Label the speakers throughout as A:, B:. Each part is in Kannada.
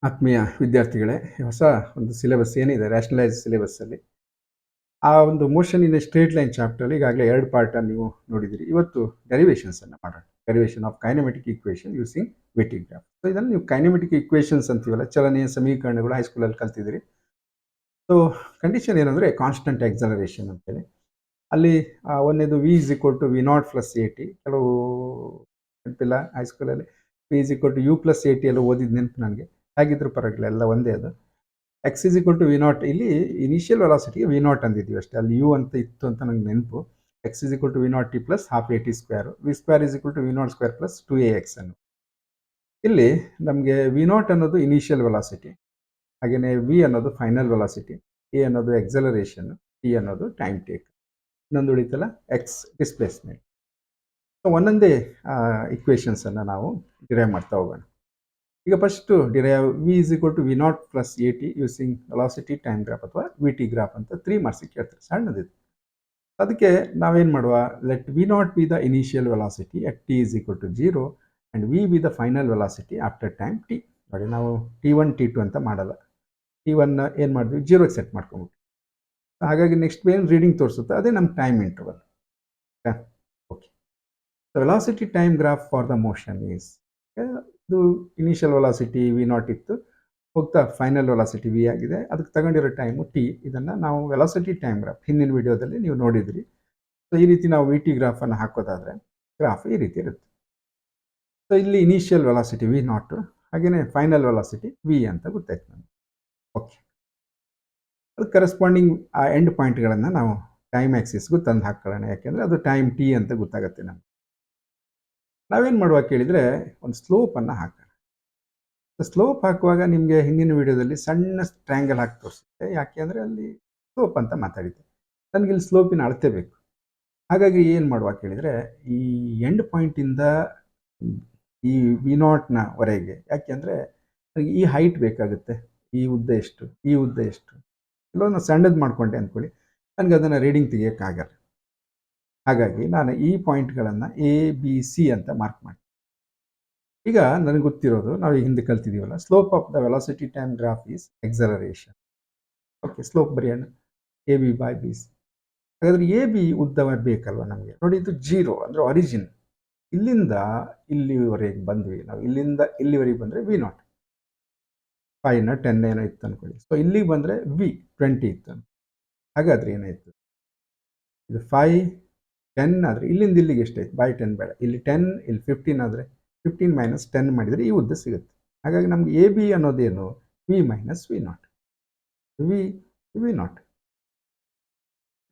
A: ಆತ್ಮೀಯ ವಿದ್ಯಾರ್ಥಿಗಳೇ, ಹೊಸ ಒಂದು ಸಿಲೆಬಸ್ ಏನಿದೆ ರ್ಯಾಷನಲೈಸ್ ಸಿಲೆಬಸ್ಸಲ್ಲಿ, ಆ ಒಂದು motion in a straight line ಚಾಪ್ಟರ್‌ಲ್ಲಿ ಈಗಾಗಲೇ 2 ಪಾರ್ಟನ್ನು ನೀವು ನೋಡಿದಿರಿ. ಇವತ್ತು ಡೆರಿವೇಷನ್ಸನ್ನು ಮಾಡೋಣ. Derivation of kinematic equation using V T graph. So ಇದನ್ನು ನೀವು ಕೈನೆಮ್ಯಾಟಿಕ್ ಈಕ್ವೇಷನ್ಸ್ ಅಂತೀವಲ್ಲ, ಚಲನೆಯ ಸಮೀಕರಣಗಳು ಹೈಸ್ಕೂಲಲ್ಲಿ ಕಲ್ತಿದ್ದೀರಿ. ಸೊ ಕಂಡೀಷನ್ ಏನಂದರೆ ಕಾನ್ಸ್ಟಂಟ್ ಎಕ್ಸಲರೇಷನ್ ಅಂತೇಳಿ. ಅಲ್ಲಿ ಒಂದನೇದು V is equal to V not plus A T. ಕೆಲವು ನೆನಪಿಲ್ಲ ಹೈಸ್ಕೂಲಲ್ಲಿ V is equal to U plus A T ಎಲ್ಲ ಓದಿದ ನೆನಪು ನನಗೆ. ಹಾಗಿದ್ರೂ ಪರವಾಗಿಲ್ಲ, ಎಲ್ಲ ಒಂದೇ ಅದು. X is equal to V naught. ಇಲ್ಲಿ ಇನಿಷಿಯಲ್ ವೆಲಾಸಿಟಿಗೆ ವಿ ನಾಟ್ ಅಂದಿದ್ದೀವಿ ಅಷ್ಟೇ. ಅಲ್ಲಿ ಯು ಅಂತ ಇತ್ತು ಅಂತ ನಂಗೆ ನೆನಪು. X is equal to V not T plus half A T square. V square is equal to V naught square plus 2ax ಅನ್ನು. ಇಲ್ಲಿ ನಮಗೆ ವಿ ನಾಟ್ ಅನ್ನೋದು ಇನಿಷಿಯಲ್ ವೆಲಾಸಿಟಿ, ಹಾಗೆಯೇ ವಿ ಅನ್ನೋದು ಫೈನಲ್ ವೆಲಾಸಿಟಿ, ಎ ಅನ್ನೋದು ಎಕ್ಸಲರೇಷನ್, ಟಿ ಅನ್ನೋದು ಟೈಮ್ ಟೇಕ್. ಇನ್ನೊಂದು ಉಳಿತಲ್ಲ ಎಕ್ಸ್ ಡಿಸ್ಪ್ಲೇಸ್ಮೆಂಟ್. ಸೊ ಒಂದೊಂದೇ ಇಕ್ವೇಷನ್ಸನ್ನು ನಾವು ಡಿರೈವ್ ಮಾಡ್ತಾ ಹೋಗೋಣ. ಈಗ first derive V is equal to V not plus A T using velocity time graph ಅಥವಾ ವಿ ಟಿ ಗ್ರಾಫ್ ಅಂತ 3 ಮಾರ್ಕ್ಸಿಗೆ ಕೇಳ್ತಾರೆ, ಸಣ್ಣದಿದೆ. ಅದಕ್ಕೆ ನಾವೇನು ಮಾಡುವ, let V not be the initial velocity at T is equal to 0 and V be the final velocity after time T. ನೋಡಿ, ನಾವು T1 T2 ಅಂತ ಮಾಡಲ್ಲ. T1 ಏನು ಮಾಡಿದ್ವಿ, 0ಗೆ ಸೆಟ್ ಮಾಡ್ಕೊಂಬಿಟ್ಟು. ಹಾಗಾಗಿ ನೆಕ್ಸ್ಟ್ ಏನು ರೀಡಿಂಗ್ ತೋರಿಸುತ್ತೆ ಅದೇ ನಮ್ಮ time interval. Okay, the velocity time graph for the motion is, ಇದು ಇನಿಷಿಯಲ್ ವೆಲಾಸಿಟಿ ವಿ ನಾಟ್ ಇತ್ತು, ಹೋಗ್ತಾ ಫೈನಲ್ ವೆಲಾಸಿಟಿ ವಿ ಆಗಿದೆ, ಅದಕ್ಕೆ ತಗೊಂಡಿರೋ ಟೈಮು ಟಿ. ಇದನ್ನು ನಾವು ವೆಲಾಸಿಟಿ ಟೈಮ್ ಗ್ರಾಫ್ ಹಿಂದಿನ ವಿಡಿಯೋದಲ್ಲಿ ನೀವು ನೋಡಿದ್ರಿ. ಸೊ ಈ ರೀತಿ ನಾವು ವಿ ಟಿ ಗ್ರಾಫನ್ನು ಹಾಕೋದಾದರೆ ಗ್ರಾಫ್ ಈ ರೀತಿ ಇರುತ್ತೆ. ಸೊ ಇಲ್ಲಿ ಇನಿಷಿಯಲ್ ವೆಲಾಸಿಟಿ ವಿ ನಾಟು, ಹಾಗೆಯೇ ಫೈನಲ್ ವೆಲಾಸಿಟಿ ವಿ ಅಂತ ಗೊತ್ತಾಯ್ತು ನಮಗೆ. ಓಕೆ, ಅದು ಕರೆಸ್ಪಾಂಡಿಂಗ್ ಆ ಎಂಡ್ ಪಾಯಿಂಟ್ಗಳನ್ನು ನಾವು ಟೈಮ್ ಆ್ಯಕ್ಸಿಸ್ಗೂ ತಂದು ಹಾಕ್ಕೊಳ್ಳೋಣ, ಯಾಕೆಂದರೆ ಅದು ಟೈಮ್ ಟಿ ಅಂತ ಗೊತ್ತಾಗುತ್ತೆ ನಮಗೆ. ನಾವೇನು ಮಾಡುವ ಕೇಳಿದರೆ, ಒಂದು ಸ್ಲೋಪನ್ನು ಹಾಕೋಣ. ಸ್ಲೋಪ್ ಹಾಕುವಾಗ ನಿಮಗೆ ಹಿಂದಿನ ವಿಡಿಯೋದಲ್ಲಿ ಸಣ್ಣ ಟ್ರ್ಯಾಂಗಲ್ ಹಾಕಿ ತೋರಿಸುತ್ತೆ. ಯಾಕೆ ಅಂದರೆ ಅಲ್ಲಿ ಸ್ಲೋಪ್ ಅಂತ ಮಾತಾಡಿದ್ದೆ. ನನಗೆ ಇಲ್ಲಿ ಸ್ಲೋಪಿನ ಅಳತೆ ಬೇಕು. ಹಾಗಾಗಿ ಏನು ಮಾಡುವ ಕೇಳಿದರೆ, ಈ ಎಂಡ್ ಪಾಯಿಂಟಿಂದ ಈ ವಿ ನಾಟ್ನವರೆಗೆ, ಯಾಕೆಂದರೆ ನನಗೆ ಈ ಹೈಟ್ ಬೇಕಾಗುತ್ತೆ, ಈ ಉದ್ದ ಎಷ್ಟು, ಈ ಉದ್ದ ಎಷ್ಟು, ಎಲ್ಲೋ ಸಣ್ಣದು ಮಾಡಿಕೊಂಡೆ ಅಂದ್ಕೊಳ್ಳಿ, ನನಗೆ ಅದನ್ನು ರೀಡಿಂಗ್ ತೆಗಿಯೋಕ್ಕಾಗಲ್ಲ. ಹಾಗಾಗಿ ನಾನು ಈ ಪಾಯಿಂಟ್ಗಳನ್ನು ಎ ಬಿ ಸಿ ಅಂತ ಮಾರ್ಕ್ ಮಾಡಿ. ಈಗ ನನಗೆ ಗೊತ್ತಿರೋದು, ನಾವು ಈಗ ಹಿಂದೆ ಕಲ್ತಿದ್ದೀವಲ್ಲ, slope of the velocity time graph is acceleration. Okay, slope ಬರೆಯೋಣ, A B by B C. ಹಾಗಾದರೆ ಎ ಬಿ ಉದ್ದ ಬೇಕಲ್ವ ನಮಗೆ. ನೋಡಿ, ಇದು 0 ಅಂದರೆ ಆರಿಜಿನ್. ಇಲ್ಲಿಂದ ಇಲ್ಲಿವರೆಗೆ ಬಂದ್ವಿ ನಾವು, ಇಲ್ಲಿಂದ ಇಲ್ಲಿವರೆಗೆ ಬಂದರೆ ವಿ ನಾಟ್ 5ನ 10 ಏನೋ ಇತ್ತು ಅಂದ್ಕೊಳ್ಳಿ. ಸೊ ಇಲ್ಲಿಗೆ ಬಂದರೆ ವಿ 20 ಇತ್ತು. ಹಾಗಾದರೆ ಏನಾಯಿತು, ಇದು 5 10 ಆದರೆ ಇಲ್ಲಿಂದ ಇಲ್ಲಿಗೆ ಎಷ್ಟಾಯ್ತು, ಬೈ 10 ಬೇಡ, ಇಲ್ಲಿ 10 ಇಲ್ಲಿ 15 ಆದರೆ 15 ಮೈನಸ್ 10 ಮಾಡಿದರೆ ಈ ಉದ್ದ ಸಿಗುತ್ತೆ. ಹಾಗಾಗಿ ನಮ್ಗೆ ಎ ಬಿ ಅನ್ನೋದೇನು, V minus V not, V V not.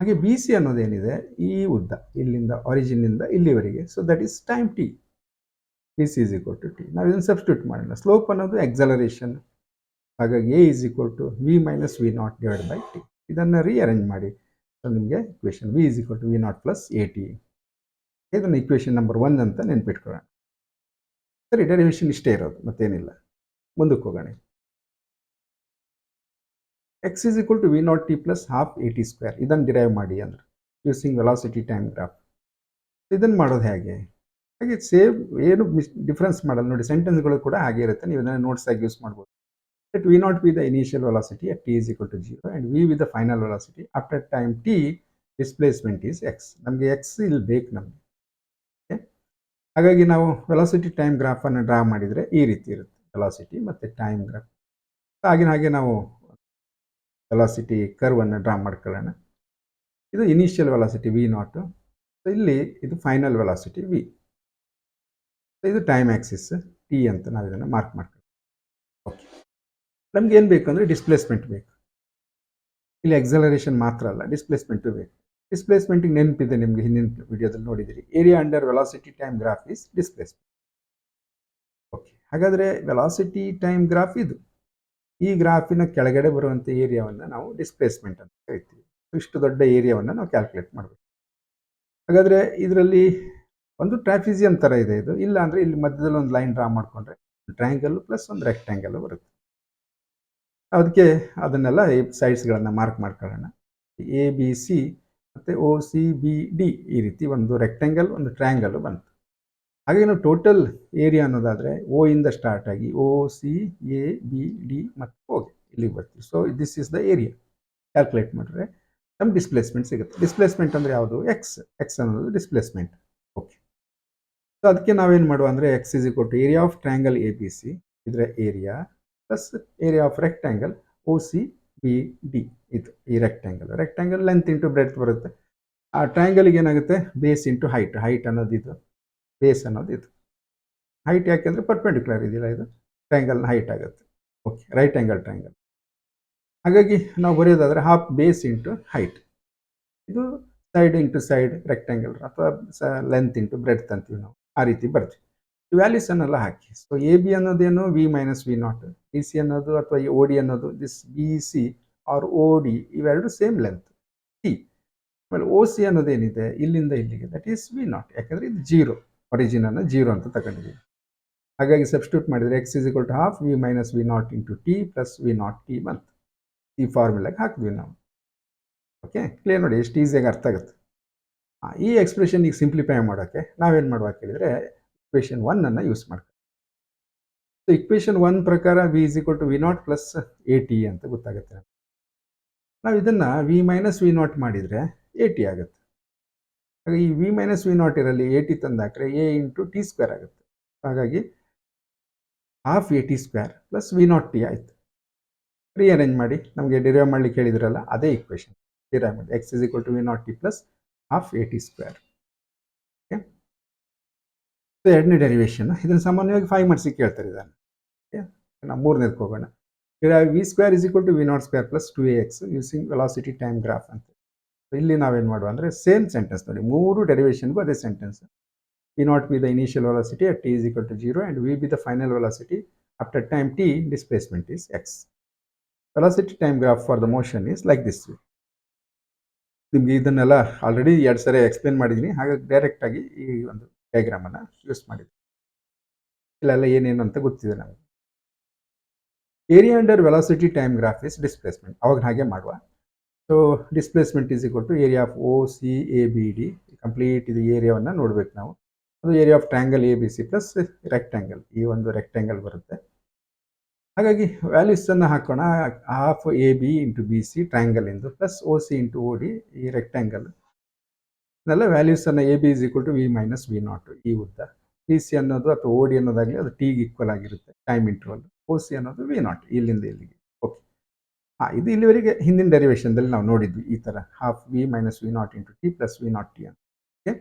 A: ಹಾಗೆ ಬಿ ಸಿ ಅನ್ನೋದೇನಿದೆ, ಈ ಉದ್ದ ಇಲ್ಲಿಂದ ಆರಿಜಿನ್ನಿಂದ ಇಲ್ಲಿವರೆಗೆ. So that is time T. B C is equal to T. ನಾವು ಇದನ್ನು ಸಬ್ಸ್ಟಿಟ್ಯೂಟ್ ಮಾಡೋಣ. ಸ್ಲೋಪ್ ಅನ್ನೋದು ಎಕ್ಸಲರೇಷನ್, ಹಾಗಾಗಿ A is equal to V minus V not divide by T. ಇದನ್ನು ರೀಅರೇಂಜ್ ಮಾಡಿ. ಸೊ ನಿಮಗೆ equation V is equal to V not plus A T. ಇದನ್ನು ಇಕ್ವೇಷನ್ ನಂಬರ್ 1 ಅಂತ ನೆನ್ಪಿಟ್ಕೊಳ್ಳೋಣ. ಸರಿ, ಡೆರಿವೇಷನ್ ಇಷ್ಟೇ ಇರೋದು, ಮತ್ತೇನಿಲ್ಲ. ಮುಂದಕ್ಕೆ ಹೋಗೋಣ. X is equal to V not T plus half A T square. ಇದನ್ನು ಡಿರೈವ್ ಮಾಡಿ ಅಂದರೆ ಯೂಸಿಂಗ್ ವೆಲಾಸಿಟಿ ಟೈಮ್ ಗ್ರಾಫ್. ಇದನ್ನು ಮಾಡೋದು ಹೇಗೆ, ಹಾಗೆ ಸೇಮ್, ಏನು ಡಿಫ್ರೆನ್ಸ್ ಮಾಡಲ್ಲ ನೋಡಿ. ಸೆಂಟೆನ್ಸ್ಗಳು ಕೂಡ ಹಾಗೆ ಇರುತ್ತೆ, ನೀವು ಇದನ್ನು ನೋಟ್ಸ್ ಆಗಿ ಯೂಸ್ ಮಾಡ್ಬೋದು. Let v not be the initial velocity at t is equal to 0 and v be the final velocity after time t. Displacement is x. ನಮಗೆ x ಇಲ್ಲಿ ಬೇಕು ನಮಗೆ. ಹಾಗಾಗಿ ನಾವು ವೆಲಾಸಿಟಿ ಟೈಮ್ ಗ್ರಾಫನ್ನು ಡ್ರಾ ಮಾಡಿದರೆ ಈ ರೀತಿ ಇರುತ್ತೆ, ವೆಲಾಸಿಟಿ ಮತ್ತು ಟೈಮ್ ಗ್ರಾಫ್. ಹಾಗೆ ನಾವು ವೆಲಾಸಿಟಿ ಕರ್ವನ್ನು ಡ್ರಾ ಮಾಡ್ಕೊಳ್ಳೋಣ. ಇದು ಇನಿಷಿಯಲ್ ವೆಲಾಸಿಟಿ ವಿ ನಾಟು, ಇಲ್ಲಿ ಇದು ಫೈನಲ್ ವೆಲಾಸಿಟಿ ವಿ. ಇದು ಟೈಮ್ ಆ್ಯಕ್ಸಿಸ್ ಟಿ ಅಂತ ನಾವು ಇದನ್ನು ಮಾರ್ಕ್ ಮಾಡ್ಕೊಳ್ಳೋಣ. ಓಕೆ, ನಮ್ಗೆ ಏನು ಬೇಕು ಅಂದರೆ ಡಿಸ್ಪ್ಲೇಸ್ಮೆಂಟ್ ಬೇಕು. ಇಲ್ಲಿ ಎಕ್ಸಲರೇಷನ್ ಮಾತ್ರ ಅಲ್ಲ, ಡಿಸ್ಪ್ಲೇಸ್ಮೆಂಟು ಬೇಕು. ಡಿಸ್ಪ್ಲೇಸ್ಮೆಂಟಿಗೆ ನೆನಪಿದೆ ನಿಮಗೆ, ಹಿಂದಿನ ವಿಡಿಯೋದಲ್ಲಿ ನೋಡಿದಿರಿ. Area under velocity time graph is displacement. Okay, ಹಾಗಾದರೆ ವೆಲಾಸಿಟಿ ಟೈಮ್ ಗ್ರಾಫ್ ಇದು. ಈ ಗ್ರಾಫಿನ ಕೆಳಗಡೆ ಬರುವಂಥ ಏರಿಯಾವನ್ನು ನಾವು ಡಿಸ್ಪ್ಲೇಸ್ಮೆಂಟ್ ಅಂತ ಕರಿತೀವಿ. ಇಷ್ಟು ದೊಡ್ಡ ಏರಿಯಾವನ್ನು ನಾವು ಕ್ಯಾಲ್ಕುಲೇಟ್ ಮಾಡಬೇಕು. ಹಾಗಾದರೆ ಇದರಲ್ಲಿ ಒಂದು ಟ್ರಾಫಿಸಿಯಂ ಥರ ಇದೆ ಇದು. ಇಲ್ಲ ಅಂದರೆ ಇಲ್ಲಿ ಮಧ್ಯದಲ್ಲಿ ಒಂದು ಲೈನ್ ಡ್ರಾ ಮಾಡಿಕೊಂಡ್ರೆ ಟ್ರಯಾಂಗಲ್ ಪ್ಲಸ್ ಒಂದು ರೆಕ್ಟ್ಯಾಂಗಲ್ ಬರುತ್ತೆ. ಅದಕ್ಕೆ ಅದನ್ನೆಲ್ಲ ಸೈಡ್ಸ್ಗಳನ್ನು ಮಾರ್ಕ್ ಮಾಡ್ಕೊಳ್ಳೋಣ. ಎ ಬಿ ಸಿ ಮತ್ತು ಒ ಸಿ ಬಿ ಡಿ, ಈ ರೀತಿ ಒಂದು ರೆಕ್ಟ್ಯಾಂಗಲ್ ಒಂದು ಟ್ರಯಾಂಗಲ್ ಬಂತು. ಹಾಗೆ ನಾವು ಟೋಟಲ್ ಏರಿಯಾ ಅನ್ನೋದಾದರೆ ಓ ಇಂದ ಸ್ಟಾರ್ಟ್ ಆಗಿ O C A B D ಮತ್ತು ಓಕೆ ಇಲ್ಲಿಗೆ ಬರ್ತೀವಿ. So this is the area. Calculate ಮಾಡಿದ್ರೆ ನಮ್ಗೆ ಡಿಸ್ಪ್ಲೇಸ್ಮೆಂಟ್ ಸಿಗುತ್ತೆ. ಡಿಸ್ಪ್ಲೇಸ್ಮೆಂಟ್ ಅಂದರೆ ಯಾವುದು? ಎಕ್ಸ್. ಎಕ್ಸ್ ಅನ್ನೋದು ಡಿಸ್ಪ್ಲೇಸ್ಮೆಂಟ್. ಓಕೆ. ಸೊ ಅದಕ್ಕೆ ನಾವೇನು ಮಾಡುವ ಅಂದರೆ X is equal to area of triangle A B C, ಇದರ area plus area of rectangle O C B D. ಇದು ಈ ರೆಕ್ಟ್ಯಾಂಗಲ್ ಲೆಂತ್ ಇಂಟು ಬ್ರೆಡ್ತ್ ಬರುತ್ತೆ. ಆ ಟ್ರ್ಯಾಂಗಲ್ಗೆ ಏನಾಗುತ್ತೆ? Base into height. ಹೈಟ್ ಅನ್ನೋದು ಇದು, ಬೇಸ್ ಅನ್ನೋದು ಇದು. ಹೈಟ್ ಯಾಕೆಂದರೆ ಪರ್ಪೆಂಡಿಕ್ಯುಲರ್ ಇದೆಯಲ್ಲ, ಇದು ಟ್ರ್ಯಾಂಗಲ್ನ ಹೈಟ್ ಆಗುತ್ತೆ. Okay, right angle triangle. ಹಾಗಾಗಿ ನಾವು ಬರೆಯೋದಾದರೆ ಹಾಫ್ ಬೇಸ್ ಇಂಟು ಹೈಟ್. ಇದು ಸೈಡ್ ಇಂಟು ಸೈಡ್ ರೆಕ್ಟ್ಯಾಂಗಲ್ ಅಥವಾ ಲೆಂತ್ ಇಂಟು ಬ್ರೆಡ್ತ್ ಅಂತೀವಿ ನಾವು, ಆ ರೀತಿ ಬರ್ತೀವಿ. ವ್ಯಾಲ್ಯೂಸನ್ನೆಲ್ಲ ಹಾಕಿ. ಸೊ ಎ ಬಿ ಅನ್ನೋದೇನು? V minus V not. B C ಅನ್ನೋದು ಅಥವಾ ಓ ಡಿ ಅನ್ನೋದು this B C or O D ಇವೆರಡು ಸೇಮ್ ಲೆಂತ್ ಟಿ. ಆಮೇಲೆ ಓ ಸಿ ಅನ್ನೋದೇನಿದೆ ಇಲ್ಲಿಂದ ಇಲ್ಲಿಗೆ, ದಟ್ ಈಸ್ ವಿ ನಾಟ್. ಯಾಕಂದರೆ ಇದು ಜೀರೋ, ಒರಿಜಿನನ್ನು ಜೀರೋ ಅಂತ ತಗೊಂಡಿದ್ದೀವಿ. ಹಾಗಾಗಿ ಸಬ್ಸ್ಟಿಟ್ಯೂಟ್ ಮಾಡಿದರೆ x is equal to half v minus V naught into t plus V not t ಬಂತು. ಈ ಫಾರ್ಮುಲಾಗೆ ಹಾಕಿದ್ವಿ ನಾವು. ಓಕೆ, ಕ್ಲಿಯರ್ ನೋಡಿ, ಎಷ್ಟು ಈಸಿಯಾಗಿ ಅರ್ಥ ಆಗುತ್ತೆ. ಈ ಎಕ್ಸ್ಪ್ರೆಷನ್ ಈಗ ಸಿಂಪ್ಲಿಫೈ ಮಾಡೋಕ್ಕೆ ನಾವೇನು ಮಾಡುವ ಕೇಳಿದರೆ ಇಕ್ವೇಷನ್ 1 ಅನ್ನು ಯೂಸ್ ಮಾಡ್ತೀವಿ. ಸೊ ಇಕ್ವೇಷನ್ 1 ಪ್ರಕಾರ V is equal to V not plus A T ಅಂತ ಗೊತ್ತಾಗುತ್ತೆ. ನಾವು ಇದನ್ನು ವಿ ಮೈನಸ್ ವಿ ನಾಟ್ ಮಾಡಿದರೆ ಎ ಟಿ ಆಗುತ್ತೆ. ಹಾಗೆ ಈ ವಿ ಮೈನಸ್ ವಿ ನಾಟ್ ಇರಲಿ ಎ ಟಿ ತಂದಾಕ್ರೆ ಎ ಇಂಟು ಟಿ ಸ್ಕ್ವೇರ್ ಆಗುತ್ತೆ. ಹಾಗಾಗಿ half A T square plus V not T ಆಯಿತು. ರೀಅರೇಂಜ್ ಮಾಡಿ, ನಮಗೆ ಡಿರೈವ್ ಮಾಡಲಿಕ್ಕೆ ಹೇಳಿದ್ರಲ್ಲ ಅದೇ ಇಕ್ವೇಷನ್ ಡಿರೈವ್ ಮಾಡಿ. X is equal to V not T plus half A T square. Okay, so ಎರಡನೇ ಡೆರಿವೇಷನ್. ಇದನ್ನು ಸಾಮಾನ್ಯವಾಗಿ 5 ಮಾರ್ಕ್ಸಿಗೆ ಕೇಳ್ತಾರೆ ಇದನ್ನು. ಓಕೆ, ನಾವು ಮೂರನೇದಕ್ಕೆ ಹೋಗೋಣ. V square is equal to V naught square plus 2ax using velocity time graph ಅಂತ. ಇಲ್ಲಿ ನಾವೇನು ಮಾಡುವ ಅಂದರೆ ಸೇಮ್ ಸೆಂಟೆನ್ಸ್ ನೋಡಿ, ಮೂರು ಡೆರಿವೇಷನ್ಗೂ ಅದೇ sentence. V not be the initial velocity at T is equal to 0 and V be the final velocity after time t displacement is x. Velocity time graph for the motion is like this. ನಿಮಗೆ ಇದನ್ನೆಲ್ಲ ಆಲ್ರೆಡಿ 2 ಸರಿ ಎಕ್ಸ್ಪ್ಲೇನ್ ಮಾಡಿದ್ದೀನಿ. ಹಾಗಾಗಿ ಡೈರೆಕ್ಟಾಗಿ ಈ ಒಂದು ಡಯಾಗ್ರಾಮನ್ನು ಯೂಸ್ ಮಾಡಿದ್ದೀನಿ. ಇಲ್ಲೆಲ್ಲ ಏನೇನು ಅಂತ ಗೊತ್ತಿದೆ ನಮಗೆ. Area under velocity time graph is displacement. ಅವಾಗ ಹಾಗೆ ಮಾಡುವ. So displacement is equal to area of O C A B D. Complete ಇದು ಏರಿಯಾವನ್ನು ನೋಡಬೇಕು ನಾವು. ಅದು area of triangle A B C plus rectangle. ಈ ಒಂದು ರೆಕ್ಟ್ಯಾಂಗಲ್ ಬರುತ್ತೆ. ಹಾಗಾಗಿ ವ್ಯಾಲ್ಯೂಸನ್ನು ಹಾಕೋಣ. Half A B into B C triangle ಎಂದು plus O C into O D ಈ ರೆಕ್ಟ್ಯಾಂಗಲ್. ಇದೆಲ್ಲ ವ್ಯಾಲ್ಯೂಸನ್ನು A B is equal to V minus V not ಈ ಉದ್ದ. ಬಿ ಸಿ ಅನ್ನೋದು ಅಥವಾ ಓ ಡಿ ಅನ್ನೋದಾಗಲಿ ಅದು ಟಿಗೆ ಈಕ್ವಲ್ ಆಗಿರುತ್ತೆ ಟೈಮ್ ಇಂಟರ್ವಲ್. ಓ ಸಿ ಅನ್ನೋದು ವಿ ನಾಟ್ ಇಲ್ಲಿಂದ ಇಲ್ಲಿಗೆ. ಓಕೆ, ಇದು ಇಲ್ಲಿವರೆಗೆ ಹಿಂದಿನ ಡೆರಿವೇಷನ್ದಲ್ಲಿ ನಾವು ನೋಡಿದ್ವಿ ಈ ಥರ half v minus V naught into t plus V not t ಅಂತ. ಓಕೆ,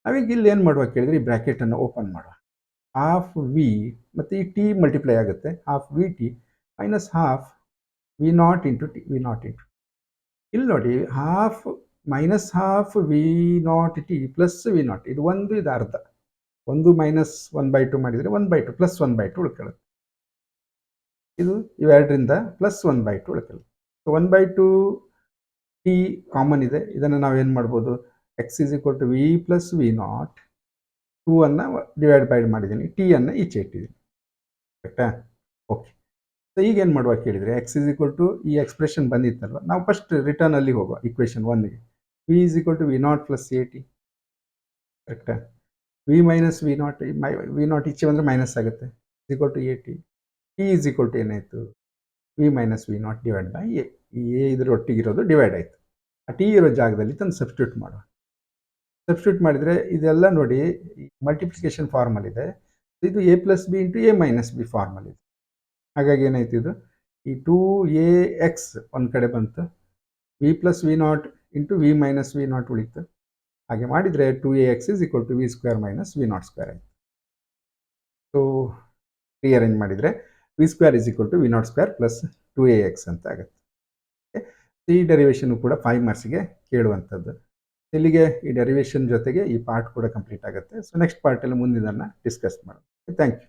A: ನಾವೀಗ ಇಲ್ಲಿ ಏನು ಮಾಡುವ ಕೇಳಿದ್ರೆ ಈ ಬ್ರ್ಯಾಕೆಟನ್ನು ಓಪನ್ ಮಾಡುವ. ಹಾಫ್ ವಿ ಮತ್ತು ಈ ಟಿ ಮಲ್ಟಿಪ್ಲೈ ಆಗುತ್ತೆ. Half v t minus half v naught into t. V naught into ಇಲ್ಲಿ ನೋಡಿ, half minus half v not T plus V naught. ಇದು ಒಂದು, ಇದು ಅರ್ಧ. ಒಂದು ಮೈನಸ್ 1/2 ಮಾಡಿದರೆ 1/2 ಪ್ಲಸ್ 1/2 ಉಳ್ಕೊಳ್ಳುತ್ತೆ. ಇದು ಇವೆರಡರಿಂದ ಪ್ಲಸ್ 1/2 ಉಳ್ಕೊಳ್ಳುತ್ತೆ. ಸೊ 1/2 ಟಿ ಕಾಮನ್ ಇದೆ. ಇದನ್ನು ನಾವೇನು ಮಾಡ್ಬೋದು? X is equal to v plus V naught 2 ಅನ್ನು ಡಿವೈಡ್ ಬೈ ಮಾಡಿದ್ದೀನಿ, ಟಿ ಅನ್ನು ಈಚೆ ಇಟ್ಟಿದ್ದೀನಿ. ಕರೆಕ್ಟಾ? ಓಕೆ, ಸೊ ಈಗ ಏನು ಮಾಡುವ ಕೇಳಿದರೆ ಎಕ್ಸ್ ಇಸ್ ಈಕ್ವಲ್ ಟು ಈ ಎಕ್ಸ್ಪ್ರೆಷನ್ ಬಂದಿತ್ತಲ್ವ, ನಾವು ಫಸ್ಟ್ ರಿಟರ್ನ್ ಅಲ್ಲಿ ಹೋಗುವ ಇಕ್ವೇಷನ್ 1ಗೆ. V is equal to V not plus A T. ಕರೆಕ್ಟಾ? V minus V not, V not ಈಚೆ ಬಂದರೆ ಮೈನಸ್ ಆಗುತ್ತೆ. Is equal to A T. T is equal to ಏನಾಯಿತು? V minus V not divide by A. ಈ ಎ ಇದ್ರ ಒಟ್ಟಿಗಿರೋದು ಡಿವೈಡ್ ಆಯಿತು. ಆ ಟಿ ಇರೋ ಜಾಗದಲ್ಲಿ ತಂದು ಸಬ್ಸ್ಟಿಟ್ಯೂಟ್ ಮಾಡುವ. ಸಬ್ಸ್ಟಿಟ್ಯೂಟ್ ಮಾಡಿದರೆ ಇದೆಲ್ಲ ನೋಡಿ ಮಲ್ಟಿಪ್ಲಿಕೇಶನ್ ಫಾರ್ಮಲ್ ಇದೆ. ಇದು a plus b into a minus b formula ಇದೆ. ಹಾಗಾಗಿ ಏನಾಯ್ತು? ಇದು ಈ 2ax ಒಂದು ಕಡೆ ಬಂತು, v plus V naught into v minus V naught ಉಳಿತು. ಹಾಗೆ ಮಾಡಿದರೆ 2ax is equal to v square minus V naught square ಆಯಿತು. ಸೊ ರೀಅರೇಂಜ್ ಮಾಡಿದರೆ v square is equal to V naught square plus 2ax ಅಂತ ಆಗುತ್ತೆ. ಈ ಡೆರಿವೇಷನ್ ಕೂಡ 5 ಮಾರ್ಕ್ಸಿಗೆ ಕೇಳುವಂಥದ್ದು. ಇಲ್ಲಿಗೆ ಈ ಡೆರಿವೇಷನ್ ಜೊತೆಗೆ ಈ ಪಾರ್ಟ್ ಕೂಡ ಕಂಪ್ಲೀಟ್ ಆಗುತ್ತೆ. ಸೊ ನೆಕ್ಸ್ಟ್ ಪಾರ್ಟಲ್ಲಿ ಮುಂದಿನದನ್ನು ಡಿಸ್ಕಸ್ ಮಾಡೋಣ. Thank you.